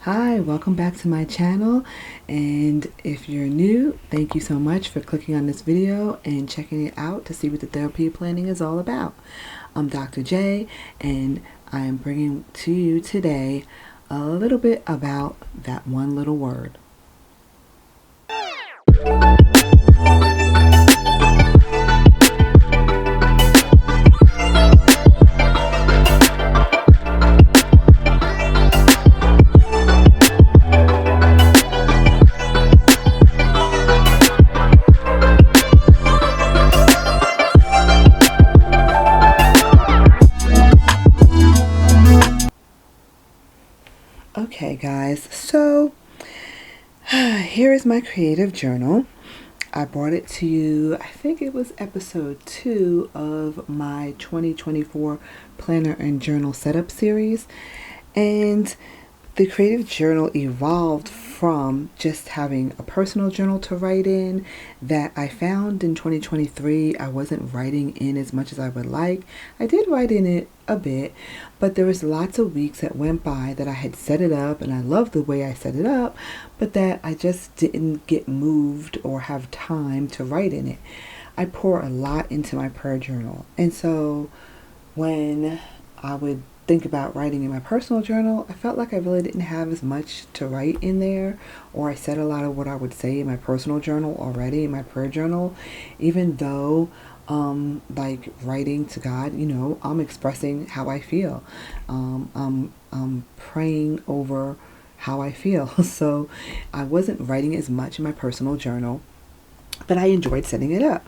Hi, welcome back to my channel, and if you're new, thank you so much for clicking on this video and checking it out to see what the therapy planning is all about. I'm Dr. J, and I am bringing to you today a little bit about that one little word. Okay guys, so here is my creative journal. I brought it to you, I think it was episode 2 of my 2024 planner and journal setup series. And the creative journal evolved from just having a personal journal to write in that I found in 2023. I wasn't writing in as much as I would like. I did write in it a bit, but there was lots of weeks that went by that I had set it up and I loved the way I set it up, but that I just didn't get moved or have time to write in it. I pour a lot into my prayer journal, and so when I would think about writing in my personal journal, I felt like I really didn't have as much to write in there, or I said a lot of what I would say in my personal journal already in my prayer journal, even though like writing to God, I'm expressing how I feel. I'm praying over how I feel. So I wasn't writing as much in my personal journal, but I enjoyed setting it up.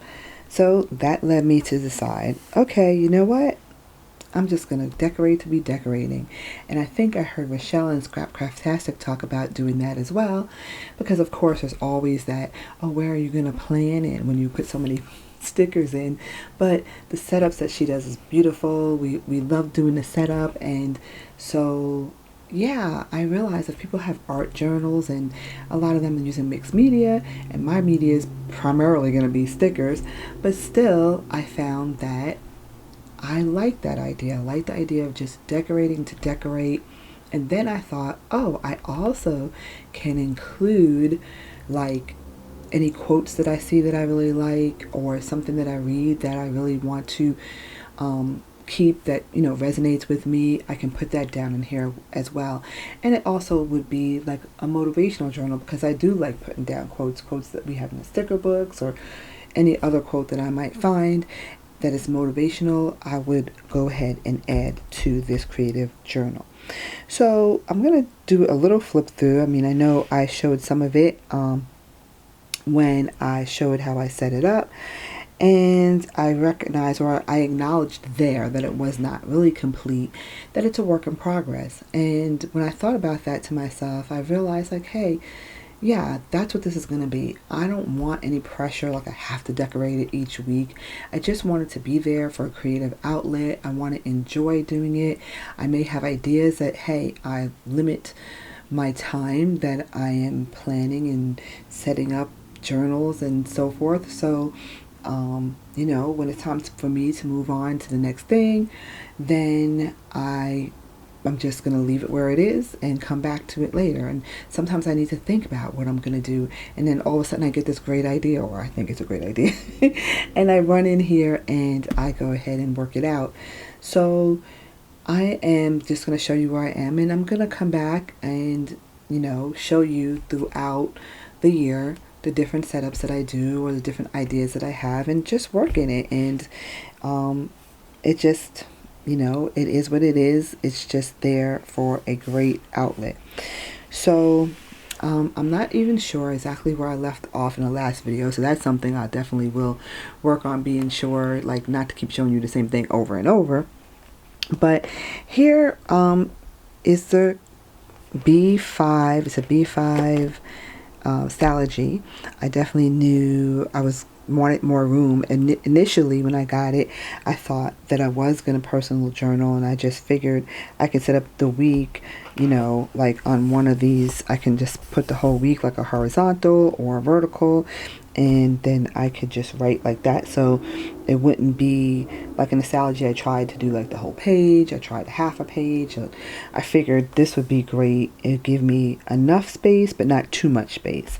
So that led me to decide, okay, you know what? I'm just going to decorate to be decorating. And I think I heard Rochelle and Scrap Craftastic talk about doing that as well. Because of course there's always that, oh, where are you going to plan it when you put so many stickers in? But the setups that she does is beautiful. We love doing the setup. And so yeah, I realize that people have art journals and a lot of them are using mixed media, and my media is primarily going to be stickers. But still, I found that I like that idea. I like the idea of just decorating to decorate. And then I thought, oh, I also can include like any quotes that I see that I really like, or something that I read that I really want to keep that resonates with me. I can put that down in here as well. And it also would be like a motivational journal, because I do like putting down quotes that we have in the sticker books, or any other quote that I might find that is motivational. I would go ahead and add to this creative journal. So I'm going to do a little flip through. I mean, I know I showed some of it when I showed how I set it up, and I recognized, or I acknowledged there, that it was not really complete, that it's a work in progress. And when I thought about that to myself, I realized like, hey, yeah, that's what this is going to be. I don't want any pressure, like I have to decorate it each week. I just want it to be there for a creative outlet. I want to enjoy doing it. I may have ideas that, hey, I limit my time that I am planning and setting up journals and so forth. So, when it's time for me to move on to the next thing, then I'm just going to leave it where it is and come back to it later. And sometimes I need to think about what I'm going to do. And then all of a sudden I get this great idea, or I think it's a great idea. And I run in here and I go ahead and work it out. So I am just going to show you where I am. And I'm going to come back and, show you throughout the year the different setups that I do, or the different ideas that I have, and just work in it. And it just... it is what it is. It's just there for a great outlet. So I'm not even sure exactly where I left off in the last video. So that's something I definitely will work on, being sure, like, not to keep showing you the same thing over and over. But here is the B5. It's a B5 Stalogy. I definitely knew I was wanted more room. And initially when I got it, I thought that I was going to personal journal, and I just figured I could set up the week, like on one of these I can just put the whole week like a horizontal or a vertical, and then I could just write like that, so it wouldn't be like in Nostalgia. I tried to do like the whole page, I tried half a page. I figured this would be great. It would give me enough space but not too much space.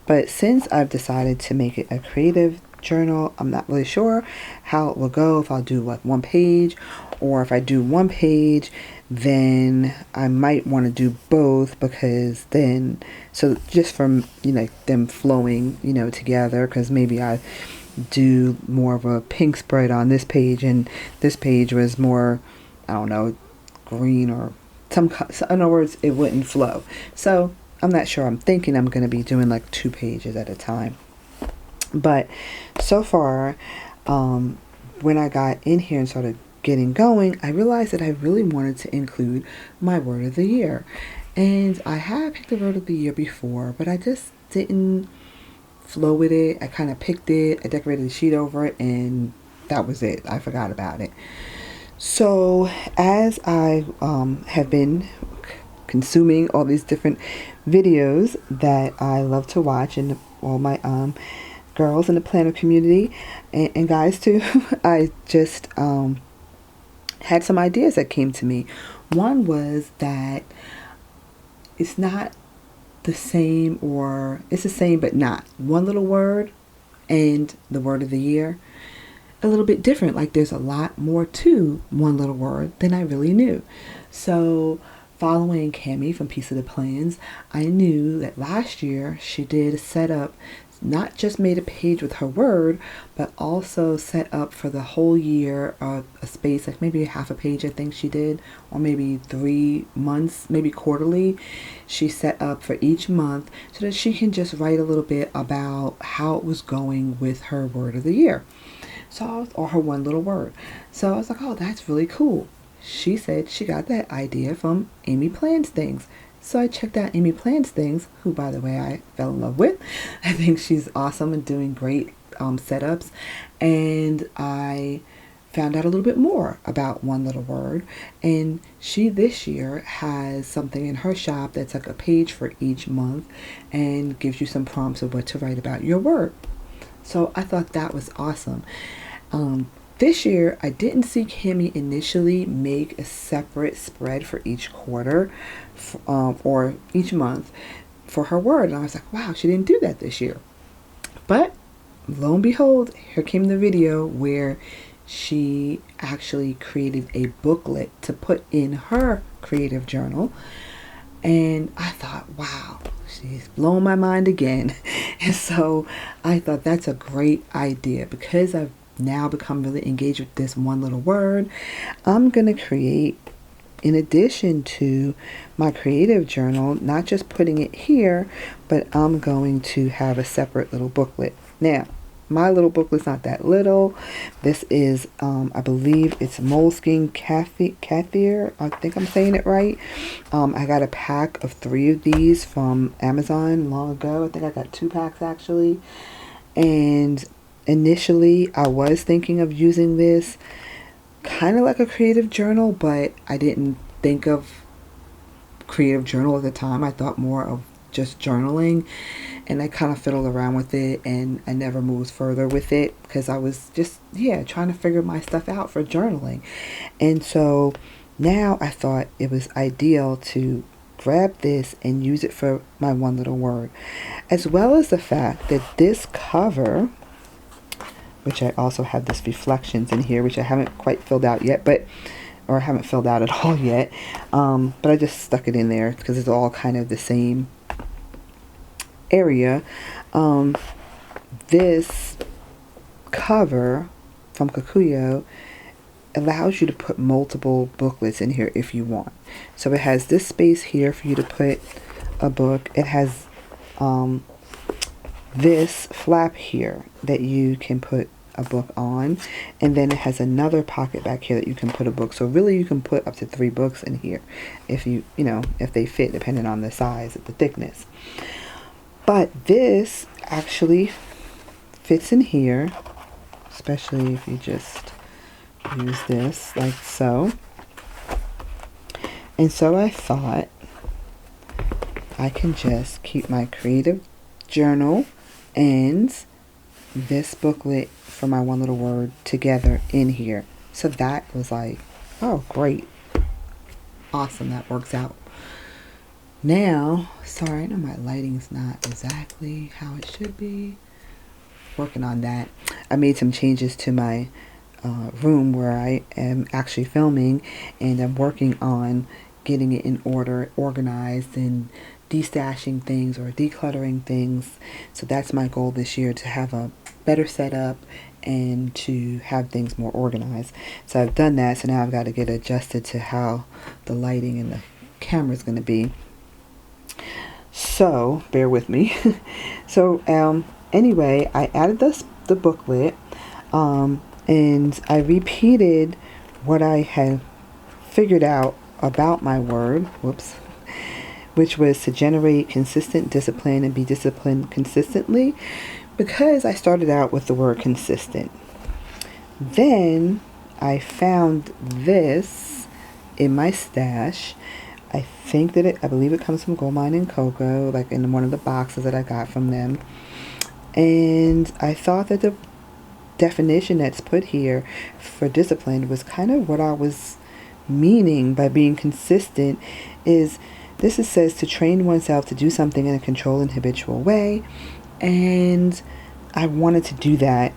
But since I've decided to make it a creative journal, I'm not really sure how it will go, if I'll do like one page, or if I do one page then I might want to do both, because then, so just from them flowing together, because maybe I do more of a pink spread on this page and this page was more, I don't know, green or so in other words it wouldn't flow. So I'm not sure. I'm thinking I'm going to be doing like 2 pages at a time. But so far, when I got in here and started getting going, I realized that I really wanted to include my word of the year. And I had picked the word of the year before, but I just didn't flow with it. I kind of picked it, I decorated the sheet over it, and that was it. I forgot about it. So as I have been consuming all these different videos that I love to watch, and all my girls in the planner community and guys too, I just had some ideas that came to me. One was that it's not the same, or it's the same but not. One little word and the word of the year, a little bit different. Like there's a lot more to one little word than I really knew. So following Cammie from Piece of the Plans, I knew that last year she did set up, not just made a page with her word, but also set up for the whole year a space, like maybe half a page I think she did, or maybe 3 months, maybe quarterly. She set up for each month so that she can just write a little bit about how it was going with her word of the year. So, or her one little word. So I was like, oh, that's really cool. She said she got that idea from Amy Plans Things. So I checked out Amy Plans Things, who, by the way, I fell in love with. I think she's awesome and doing great setups. And I found out a little bit more about one little word. And she this year has something in her shop that's like a page for each month and gives you some prompts of what to write about your word. So I thought that was awesome. This year, I didn't see Cammie initially make a separate spread for each quarter or each month for her word. And I was like, wow, she didn't do that this year. But lo and behold, here came the video where she actually created a booklet to put in her creative journal. And I thought, wow, she's blown my mind again. And so I thought that's a great idea, because I've now become really engaged with this one little word. I'm going to create, in addition to my creative journal, not just putting it here, but I'm going to have a separate little booklet. Now, my little booklet's not that little. This is, I believe it's Moleskine Cathier. I think I'm saying it right. I got a pack of 3 of these from Amazon long ago. I think I got 2 packs actually. And initially, I was thinking of using this kind of like a creative journal, but I didn't think of creative journal at the time. I thought more of just journaling, and I kind of fiddled around with it, and I never moved further with it because I was just, trying to figure my stuff out for journaling. And so now I thought it was ideal to grab this and use it for my one little word, as well as the fact that this cover, which I also have this reflections in here, which I haven't quite filled out yet, or I haven't filled out at all yet, but I just stuck it in there because it's all kind of the same area. This cover from Kikuyo allows you to put multiple booklets in here if you want. So it has this space here for you to put a book. It has this flap here that you can put a book on, and then it has another pocket back here that you can put a book. So really you can put up to 3 books in here if if they fit, depending on the size of the thickness. But this actually fits in here, especially if you just use this like so. And so I thought I can just keep my creative journal and this booklet for my one little word together in here. So that was like, oh, great. Awesome, that works out. Now, sorry, I know my lighting's not exactly how it should be. Working on that. I made some changes to my room where I am actually filming, and I'm working on getting it in order, organized, and destashing things or decluttering things. So that's my goal this year, to have a better setup and to have things more organized. So I've done that, so now I've got to get adjusted to how the lighting and the camera is going to be. So bear with me. So anyway, I added the booklet, and I repeated what I had figured out about my word, which was to generate consistent discipline and be disciplined consistently, because I started out with the word consistent. Then I found this in my stash. I believe it comes from Gold Mine and Cocoa, like in one of the boxes that I got from them. And I thought that the definition that's put here for discipline was kind of what I was meaning by being consistent. This says to train oneself to do something in a controlled and habitual way, and I wanted to do that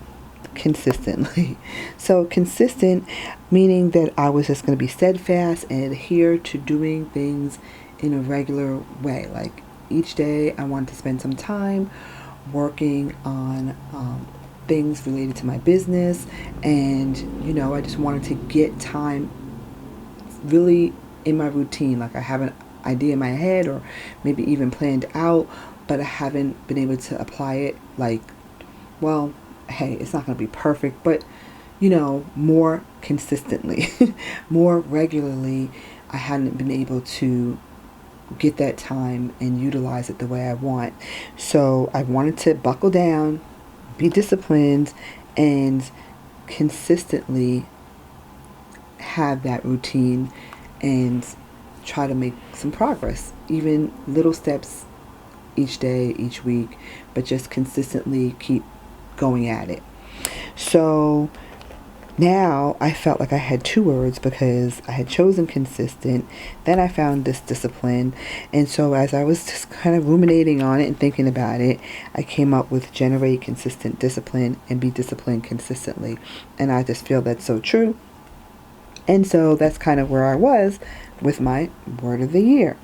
consistently. So consistent meaning that I was just going to be steadfast and adhere to doing things in a regular way. Like each day I wanted to spend some time working on things related to my business, and I just wanted to get time really in my routine. Like I have an idea in my head, or maybe even planned out, but I haven't been able to apply it. Like, well, hey, it's not going to be perfect, but more consistently, more regularly. I hadn't been able to get that time and utilize it the way I want. So I wanted to buckle down, be disciplined, and consistently have that routine and try to make some progress, even little steps each day, each week, but just consistently keep going at it. So now I felt like I had two words, because I had chosen consistent, then I found this discipline, and so as I was just kind of ruminating on it and thinking about it, I came up with generate consistent discipline and be disciplined consistently. And I just feel that's so true. And so that's kind of where I was with my word of the year.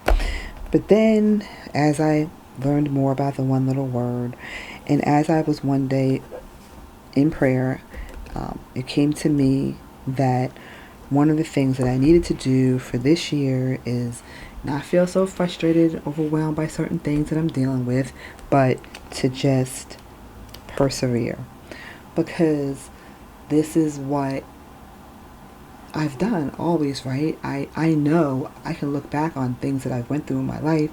But then as I learned more about the one little word, and as I was one day in prayer, it came to me that one of the things that I needed to do for this year is not feel so frustrated, overwhelmed by certain things that I'm dealing with, but to just persevere. Because this is what I've done always, right? I know I can look back on things that I've went through in my life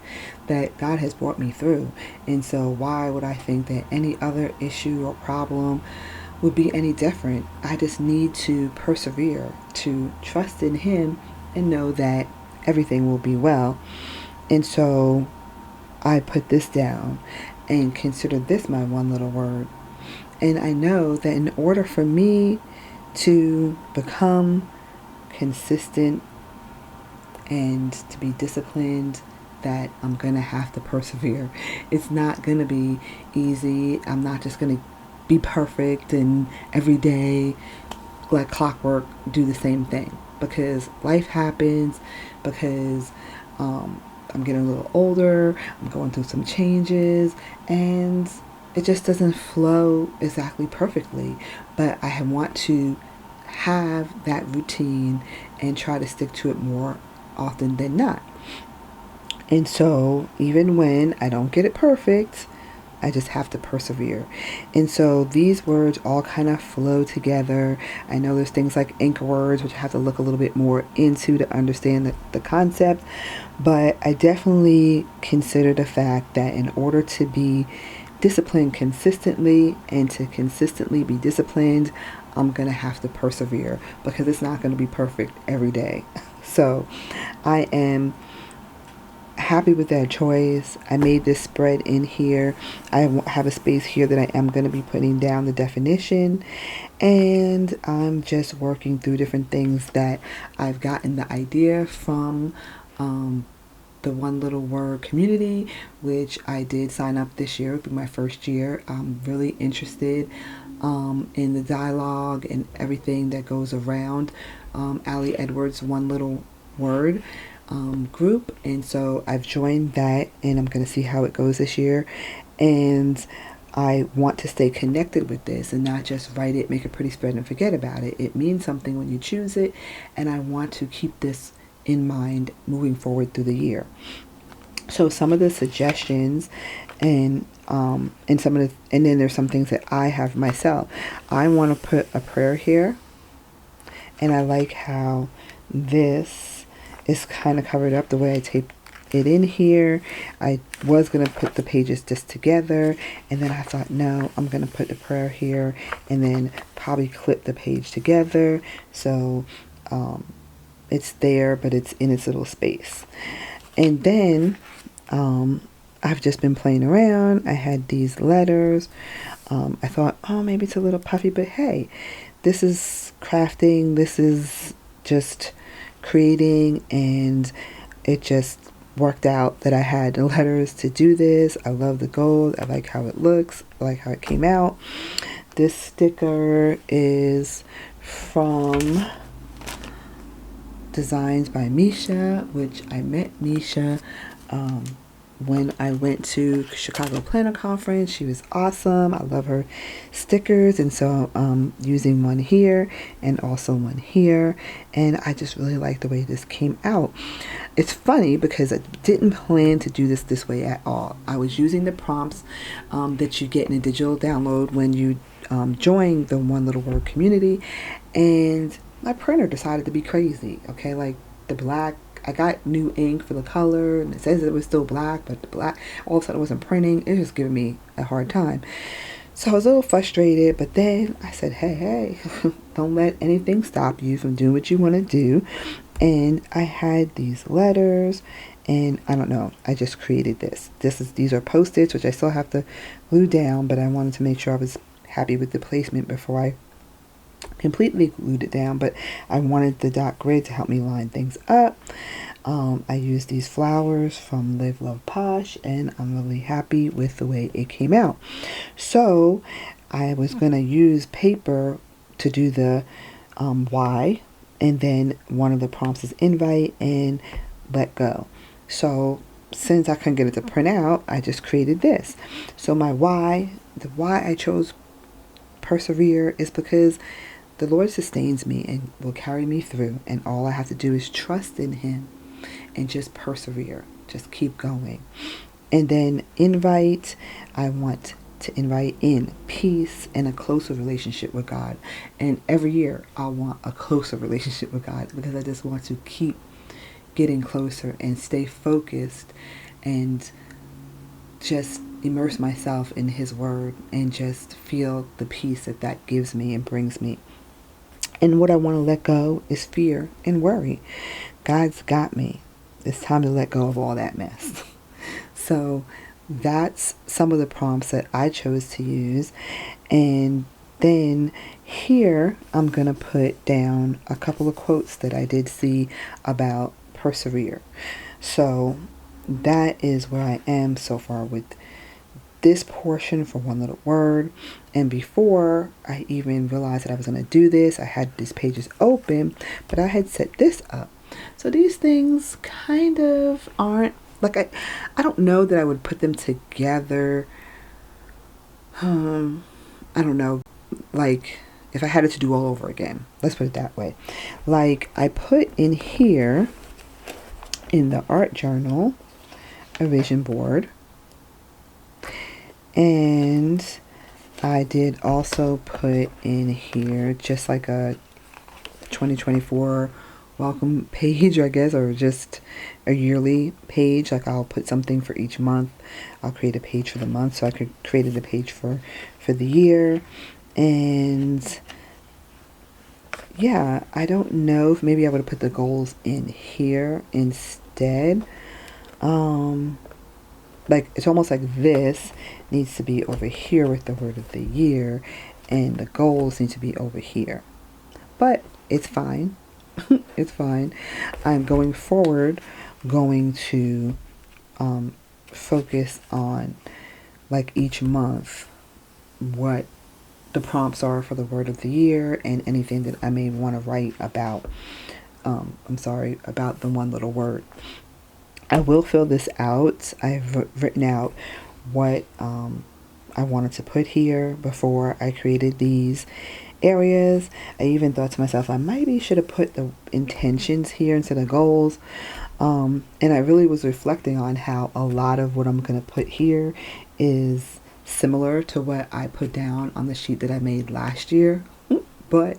that God has brought me through. And so why would I think that any other issue or problem would be any different? I just need to persevere, to trust in Him and know that everything will be well. And so I put this down and considered this my one little word. And I know that in order for me to become consistent and to be disciplined, that I'm gonna have to persevere. It's not gonna be easy. I'm not just gonna be perfect and every day like clockwork do the same thing, because life happens, because I'm getting a little older, I'm going through some changes, and it just doesn't flow exactly perfectly. But I want to have that routine and try to stick to it more often than not. And so even when I don't get it perfect, I just have to persevere. And so these words all kind of flow together. I know there's things like anchor words, which I have to look a little bit more into to understand the concept. But I definitely consider the fact that in order to be disciplined consistently, and to consistently be disciplined, I'm going to have to persevere because it's not going to be perfect every day. So I am happy with that choice. I made this spread in here. I have a space here that I am going to be putting down the definition, and I'm just working through different things that I've gotten the idea from the One Little Word community, which I did sign up this year. It'll be my first year. I'm really interested in the dialogue and everything that goes around Allie Edwards' One Little Word group, and so I've joined that, and I'm going to see how it goes this year. And I want to stay connected with this and not just write it, make a pretty spread, and forget about it. It means something when you choose it, and I want to keep this in mind moving forward through the year. So some of the suggestions and some of the, and then there's some things that I have myself. I want to put a prayer here, and I like how this is kind of covered up the way I taped it in here. I was going to put the pages just together, and then I thought, no, I'm going to put the prayer here and then probably clip the page together. So it's there, but it's in its little space. And then I've just been playing around. I had these letters. I thought, oh, maybe it's a little puffy, but hey, this is crafting. This is just creating, and it just worked out that I had the letters to do this. I love the gold. I like how it looks. I like how it came out. This sticker is from Designs by Misha, which I met Misha when I went to Chicago Planner Conference. She was awesome. I love her stickers, and so I'm using one here and also one here, and I just really like the way this came out. It's funny because I didn't plan to do this way at all. I was using the prompts that you get in a digital download when you join the One Little Word community, and my printer decided to be crazy. Okay, like the black, I got new ink for the color, and it says it was still black, but the black all of a sudden wasn't printing. It was giving me a hard time. So I was a little frustrated, but then I said, hey, don't let anything stop you from doing what you want to do. And I had these letters, and I don't know, I just created this. These are Post-its, which I still have to glue down, but I wanted to make sure I was happy with the placement before I completely glued it down, but I wanted the dot grid to help me line things up. I used these flowers from Live Love Posh, and I'm really happy with the way it came out. So I was going to use paper to do the why, and then one of the prompts is invite and let go. So since I couldn't get it to print out, I just created this. So my why, the why I chose persevere is because the Lord sustains me and will carry me through, and all I have to do is trust in Him and just persevere, just keep going. And then invite, I want to invite in peace and a closer relationship with God. And every year I want a closer relationship with God because I just want to keep getting closer and stay focused and just immerse myself in His Word and just feel the peace that that gives me and brings me. And what I want to let go is fear and worry. God's got me. It's time to let go of all that mess. So that's some of the prompts that I chose to use. And then here I'm going to put down a couple of quotes that I did see about persevere. So that is where I am so far with this portion for One Little Word. And before I even realized that I was going to do this, I had these pages open, but I had set this up. So these things kind of aren't like I don't know that I would put them together. I don't know, like if I had it to do all over again. Let's put it that way. Like I put in here in the art journal a vision board. And I did also put in here just like a 2024 welcome page, I guess, or just a yearly page. Like I'll put something for each month. I'll create a page for the month, so I could create a page for the year. And yeah, I don't know if maybe I would have put the goals in here instead. Um, like it's almost like this needs to be over here with the word of the year, and the goals need to be over here. But it's fine. It's fine. I'm going forward, going to focus on like each month what the prompts are for the word of the year and anything that I may want to write about. About the one little word. I will fill this out. I've written out what I wanted to put here before I created these areas. I even thought to myself, I maybe should have put the intentions here instead of goals. And I really was reflecting on how a lot of what I'm going to put here is similar to what I put down on the sheet that I made last year. But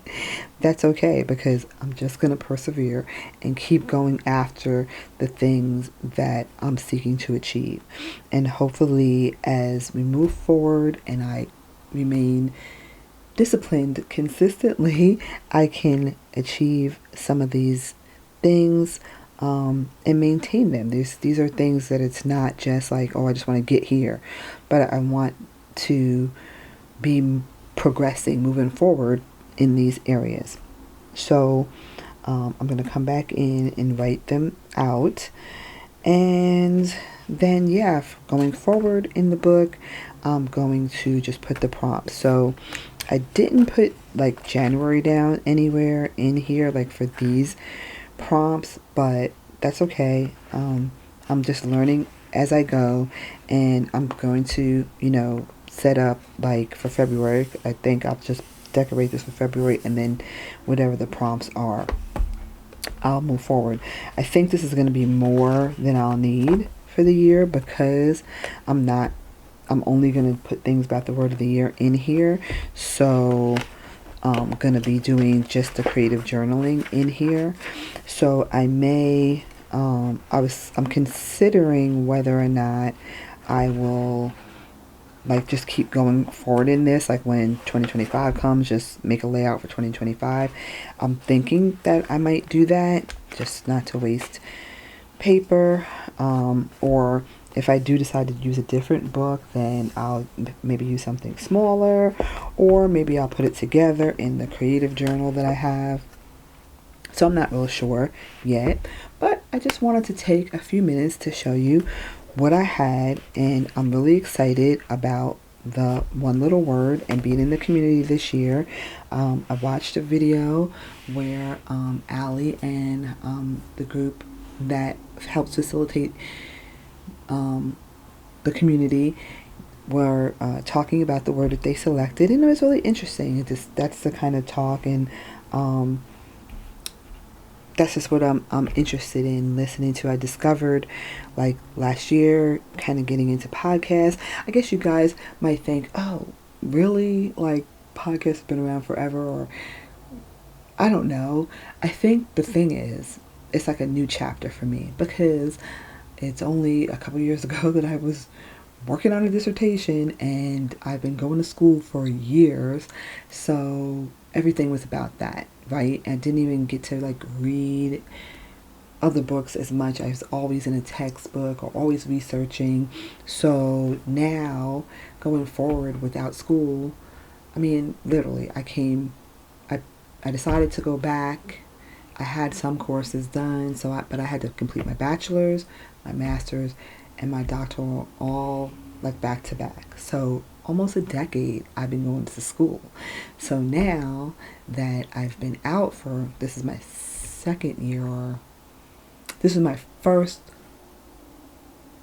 that's okay because I'm just going to persevere and keep going after the things that I'm seeking to achieve. And hopefully, as we move forward and I remain disciplined consistently, I can achieve some of these things and maintain them. These are things that it's not just like, oh, I just want to get here, but I want to be progressing, moving forward in these areas. So I'm going to come back in and write them out. And then, yeah, going forward in the book, I'm going to just put the prompts. So I didn't put like January down anywhere in here, like for these prompts, but that's okay. I'm just learning as I go, and I'm going to, set up like for February. I think I'll just decorate this for February, and then whatever the prompts are, I'll move forward. I think this is going to be more than I'll need for the year because I'm only going to put things about the word of the year in here. So I'm going to be doing just the creative journaling in here. So I may, I'm considering whether or not I will like just keep going forward in this, like when 2025 comes, just make a layout for 2025. I'm thinking that I might do that, just not to waste paper, or if I do decide to use a different book, then I'll maybe use something smaller, or maybe I'll put it together in the creative journal that I have. So I'm not real sure yet, but I just wanted to take a few minutes to show you what I had, and I'm really excited about the one little word and being in the community this year. I watched a video where Allie and the group that helps facilitate the community were talking about the word that they selected, and it was really interesting. That's the kind of talk, and that's just what I'm interested in listening to. I discovered like last year, kind of getting into podcasts. I guess you guys might think, oh, really? Like podcasts have been around forever, or I don't know. I think the thing is, it's like a new chapter for me because it's only a couple years ago that I was working on a dissertation, and I've been going to school for years. So everything was about that, right? I didn't even get to like read other books as much. I was always in a textbook or always researching. So now going forward without school, I mean, literally, I decided to go back. I had some courses done, but I had to complete my bachelor's, my master's, and my doctoral all like back to back. So almost a decade I've been going to school. So now that I've been out for, this is my second year, or this is my first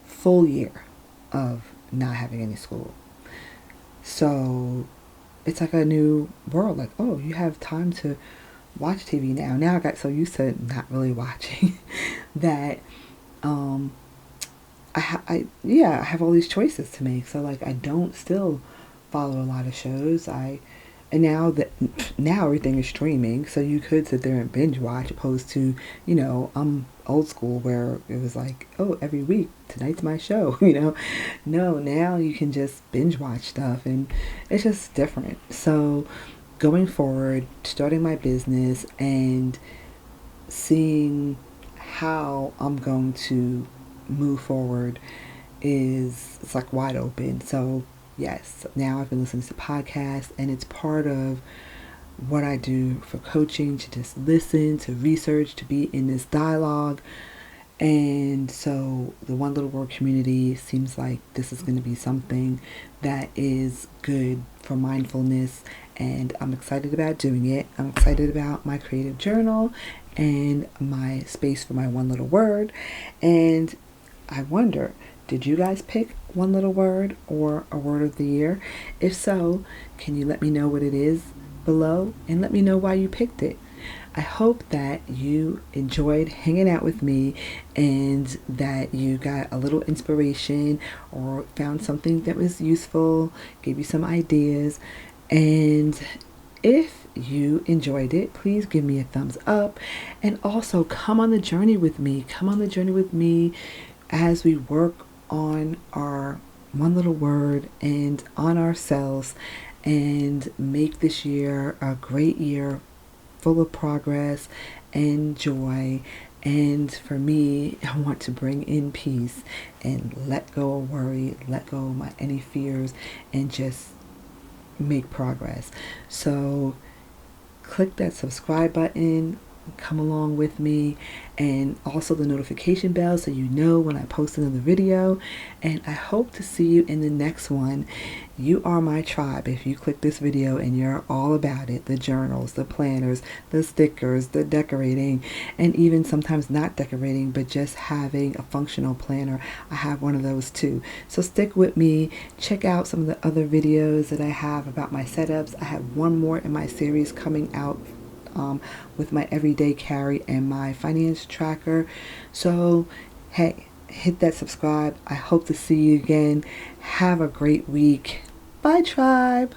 full year of not having any school. So it's like a new world. Like, oh, you have time to watch TV now. Now I got so used to not really watching that I have all these choices to make. So like I don't still follow a lot of shows. I And now everything is streaming, so you could sit there and binge watch, opposed to, I'm old school where it was like, oh, every week tonight's my show. No, now you can just binge watch stuff, and it's just different. So going forward, starting my business and seeing how I'm going to move forward is, it's like wide open. So yes, now I've been listening to podcasts, and it's part of what I do for coaching, to just listen, to research, to be in this dialogue. And so the One Little Word community seems like this is going to be something that is good for mindfulness, and I'm excited about doing it. I'm excited about my creative journal and my space for my One Little Word. And I wonder, did you guys pick one little word or a word of the year? If so, can you let me know what it is below, and let me know why you picked it? I hope that you enjoyed hanging out with me, and that you got a little inspiration or found something that was useful, gave you some ideas. And if you enjoyed it, please give me a thumbs up, and also come on the journey with me. Come on the journey with me as we work on our one little word and on ourselves, and make this year a great year, full of progress and joy. And for me, I want to bring in peace and let go of worry, let go of any fears, and just make progress. So click that subscribe button, come along with me, and also the notification bell so you know when I post another video. And I hope to see you in the next one. You are my tribe if you click this video and you're all about it: the journals, the planners, the stickers, the decorating, and even sometimes not decorating but just having a functional planner. I have one of those too. So stick with me. Check out some of the other videos that I have about my setups. I have one more in my series coming out with my everyday carry and my finance tracker. So hey, hit that subscribe. I hope to see you again. Have a great week. Bye, tribe.